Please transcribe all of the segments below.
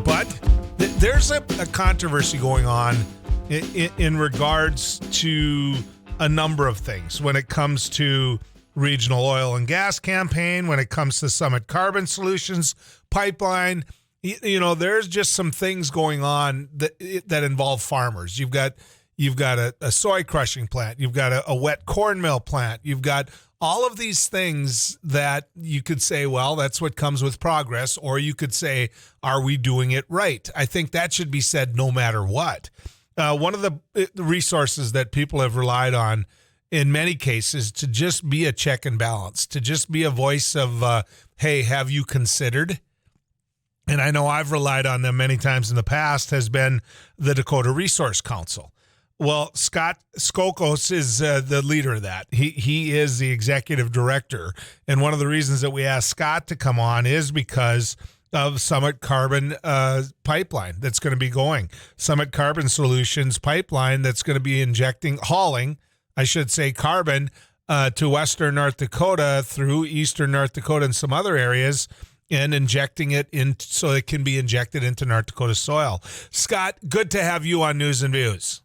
But there's a controversy going on in regards to a number of things when it comes to regional oil and gas campaign, when it comes to Summit Carbon Solutions pipeline. There's just some things going on that involve farmers. You've got a soy crushing plant. You've got a wet corn mill plant. You've got all of these things that you could say, well, that's what comes with progress, or you could say, are we doing it right? I think that should be said no matter what. One of the resources that people have relied on in many cases to just be a check and balance, to just be a voice of, hey, have you considered? And I know I've relied on them many times in the past, has been the Dakota Resource Council. Well, Scott Skokos is the leader of that. He is the executive director. And one of the reasons that we asked Scott to come on is because of Summit Carbon pipeline that's going to be going. Summit Carbon Solutions pipeline that's going to be hauling carbon to western North Dakota through eastern North Dakota and some other areas, and injecting it in so it can be injected into North Dakota soil. Scott, good to have you on News and Views.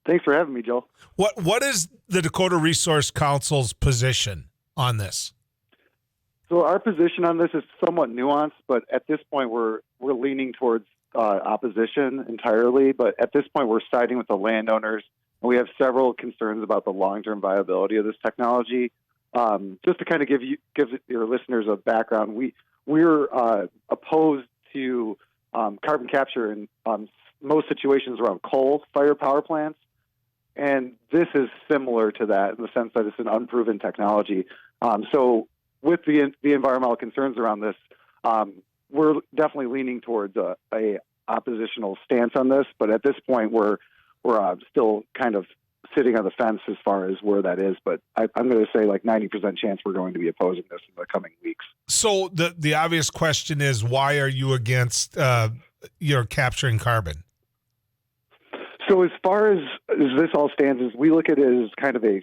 Thanks for having me, Joe. What is the Dakota Resource Council's position on this? So our position on this is somewhat nuanced, but at this point we're leaning towards opposition entirely. But at this point we're siding with the landowners, and we have several concerns about the long-term viability of this technology. Just to kind of give your listeners a background, we're opposed to carbon capture in most situations around coal-fired power plants. And this is similar to that in the sense that it's an unproven technology. So with the environmental concerns around this, we're definitely leaning towards a oppositional stance on this. But at this point, we're still kind of sitting on the fence as far as where that is. But I'm going to say like 90% chance we're going to be opposing this in the coming weeks. So the obvious question is, why are you against capturing carbon? So as far as this all stands, is we look at it as kind of a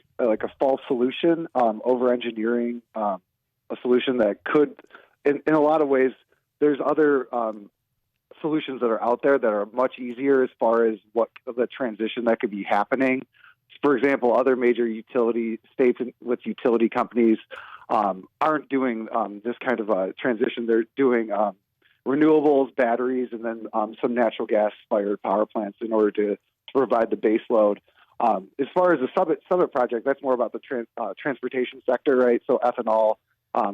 false solution, over engineering a solution that could, in a lot of ways, there's other solutions that are out there that are much easier as far as what the transition that could be happening. For example, other major utility states with utility companies aren't doing this kind of a transition. They're doing renewables, batteries, and then some natural gas-fired power plants in order to provide the base load. As far as the Summit project, that's more about the transportation sector, right? So ethanol,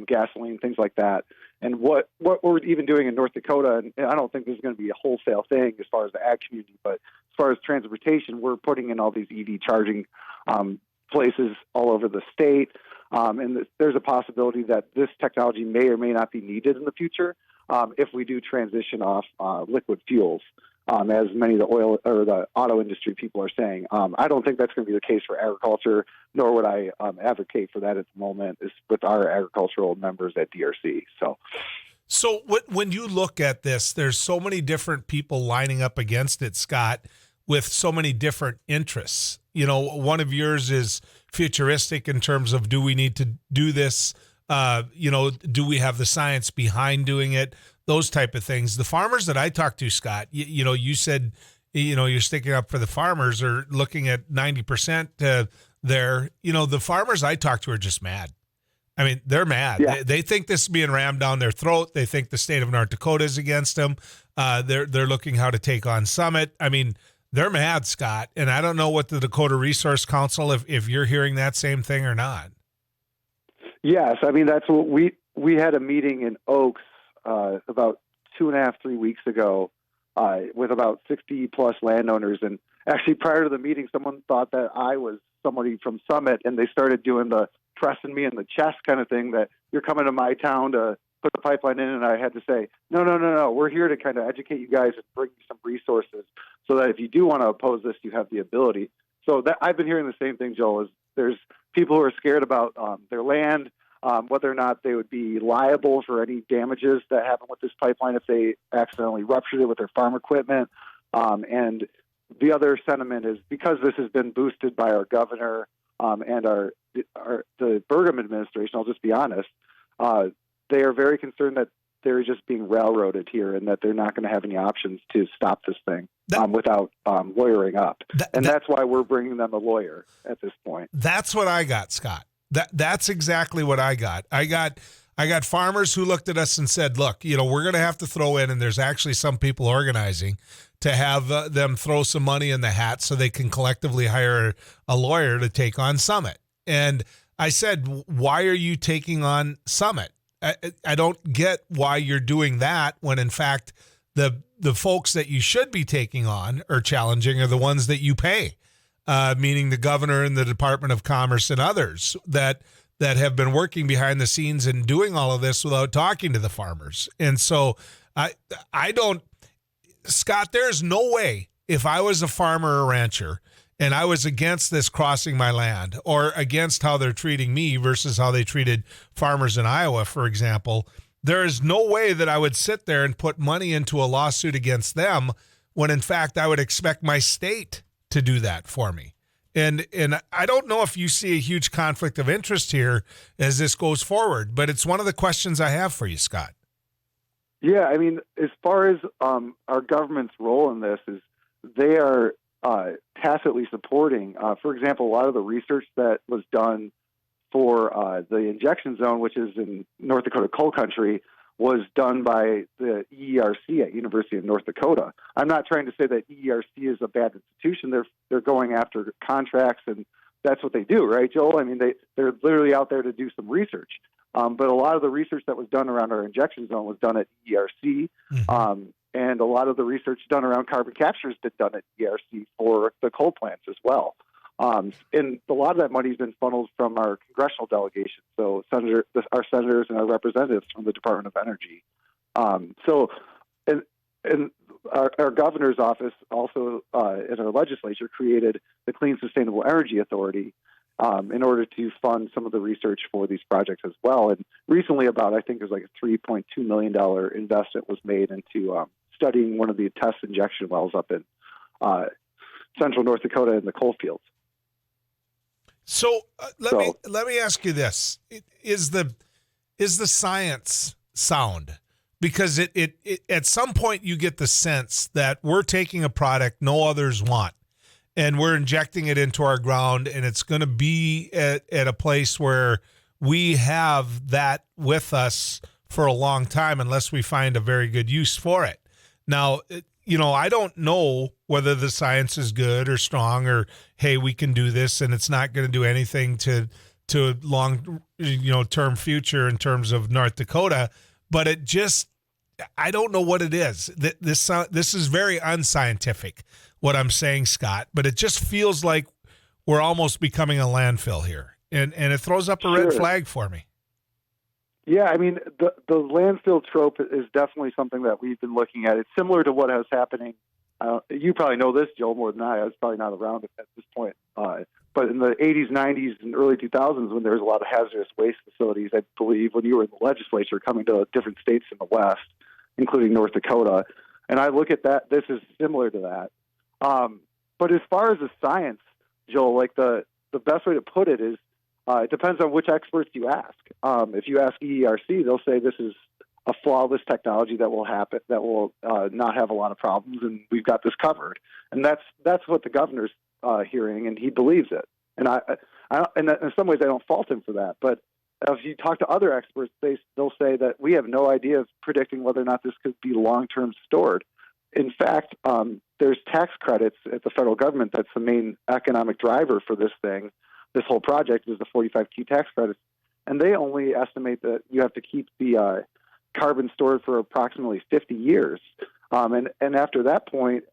gasoline, things like that. And what we're even doing in North Dakota, and I don't think this is going to be a wholesale thing as far as the ag community, but as far as transportation, we're putting in all these EV charging places all over the state. And there's a possibility that this technology may or may not be needed in the future if we do transition off liquid fuels. As many of the oil or the auto industry people are saying. I don't think that's going to be the case for agriculture, nor would I advocate for that at the moment with our agricultural members at DRC. So when you look at this, there's so many different people lining up against it, Scott, with so many different interests. One of yours is futuristic in terms of, do we need to do this? Do we have the science behind doing it? Those type of things. The farmers that I talked to, Scott, you said, you're sticking up for the farmers, or looking at 90% there. The farmers I talked to are just mad. I mean, they're mad. Yeah. They think this is being rammed down their throat. They think the state of North Dakota is against them. They're looking how to take on Summit. I mean, they're mad, Scott. And I don't know what the Dakota Resource Council, if you're hearing that same thing or not. Yes, I mean, that's what we had a meeting in Oaks about 2.5, 3 weeks ago with about 60 plus landowners. And actually prior to the meeting, someone thought that I was somebody from Summit, and they started doing the pressing me in the chest kind of thing, that you're coming to my town to put the pipeline in. And I had to say, no, we're here to kind of educate you guys and bring you some resources so that if you do want to oppose this, you have the ability. So that I've been hearing the same thing, Joel, is there's people who are scared about their land, whether or not they would be liable for any damages that happen with this pipeline if they accidentally ruptured it with their farm equipment. And the other sentiment is, because this has been boosted by our governor and the Burgum administration, I'll just be honest, they are very concerned that they're just being railroaded here, and that they're not going to have any options to stop this thing without lawyering up. That's why we're bringing them a lawyer at this point. That's what I got, Scott. That's exactly what I got. I got farmers who looked at us and said, look, we're going to have to throw in, and there's actually some people organizing to have them throw some money in the hat so they can collectively hire a lawyer to take on Summit. And I said, why are you taking on Summit? I don't get why you're doing that when, in fact, the folks that you should be taking on or challenging are the ones that you pay, meaning the governor and the Department of Commerce and others that have been working behind the scenes and doing all of this without talking to the farmers. And so I don't, Scott, there's no way if I was a farmer or rancher and I was against this crossing my land or against how they're treating me versus how they treated farmers in Iowa, for example, there is no way that I would sit there and put money into a lawsuit against them when, in fact, I would expect my state to do that for me. And I don't know if you see a huge conflict of interest here as this goes forward, but it's one of the questions I have for you, Scott. Yeah, I mean, as far as our government's role in this is they are tacitly supporting, for example, a lot of the research that was done for the injection zone, which is in North Dakota coal country, was done by the EERC at University of North Dakota. I'm not trying to say that EERC is a bad institution. They're going after contracts, and that's what they do, right, Joel? I mean, they're literally out there to do some research. But a lot of the research that was done around our injection zone was done at EERC. Mm-hmm. And a lot of the research done around carbon capture has been done at ERC for the coal plants as well. And a lot of that money has been funneled from our congressional delegation, so our senators and our representatives from the Department of Energy. And our governor's office also in our legislature created the Clean Sustainable Energy Authority in order to fund some of the research for these projects as well. And recently I think there's like a $3.2 million investment was made into studying one of the test injection wells up in central North Dakota in the coal fields. So let me ask you this: is the science sound? Because it at some point you get the sense that we're taking a product no others want, and we're injecting it into our ground, and it's going to be at a place where we have that with us for a long time unless we find a very good use for it. Now, I don't know whether the science is good or strong or, hey, we can do this and it's not going to do anything to long, term future in terms of North Dakota, but I don't know what it is. This is very unscientific, what I'm saying, Scott, but it just feels like we're almost becoming a landfill here. And it throws up a red flag for me. Yeah, I mean, the landfill trope is definitely something that we've been looking at. It's similar to what was happening. You probably know this, Joe, more than I was probably not around at this point. But in the 80s, 90s, and early 2000s, when there was a lot of hazardous waste facilities, I believe, when you were in the legislature coming to different states in the West, including North Dakota. And I look at that, this is similar to that. But as far as the science, Joel, like the best way to put it is, it depends on which experts you ask. If you ask EERC, they'll say this is a flawless technology that will happen, that will not have a lot of problems, and we've got this covered. And that's what the governor's hearing, and he believes it. And and in some ways, I don't fault him for that. But if you talk to other experts, they'll say that we have no idea of predicting whether or not this could be long-term stored. In fact, there's tax credits at the federal government that's the main economic driver for this thing. This whole project is the 45Q tax credits, and they only estimate that you have to keep the carbon stored for approximately 50 years. And after that point,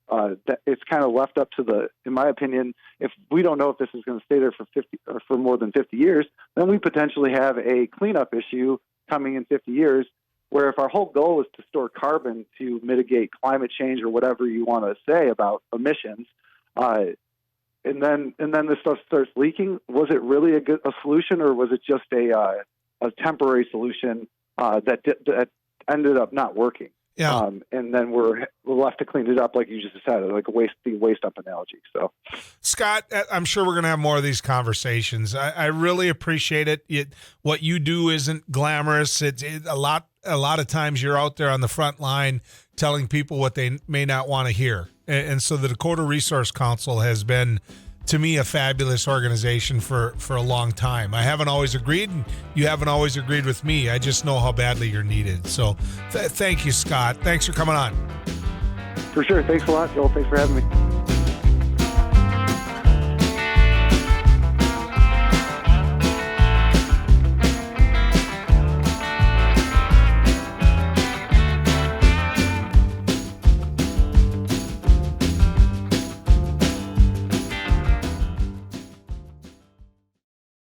it's kind of left up to in my opinion, if we don't know if this is going to stay there for 50 or for more than 50 years, then we potentially have a cleanup issue coming in 50 years, where if our whole goal is to store carbon to mitigate climate change or whatever you want to say about emissions, and then this stuff starts leaking, was it really a solution, or was it just a temporary solution that ended up not working? Yeah. And then we're left to clean it up, like you just said, like the waste up analogy. So, Scott, I'm sure we're going to have more of these conversations. I really appreciate it. What you do isn't glamorous. It's a lot of times you're out there on the front line telling people what they may not want to hear. And so the Dakota Resource Council has been, to me, a fabulous organization for a long time. I haven't always agreed, and you haven't always agreed with me. I just know how badly you're needed. So thank you, Scott. Thanks for coming on. For sure. Thanks a lot, Joel. Thanks for having me.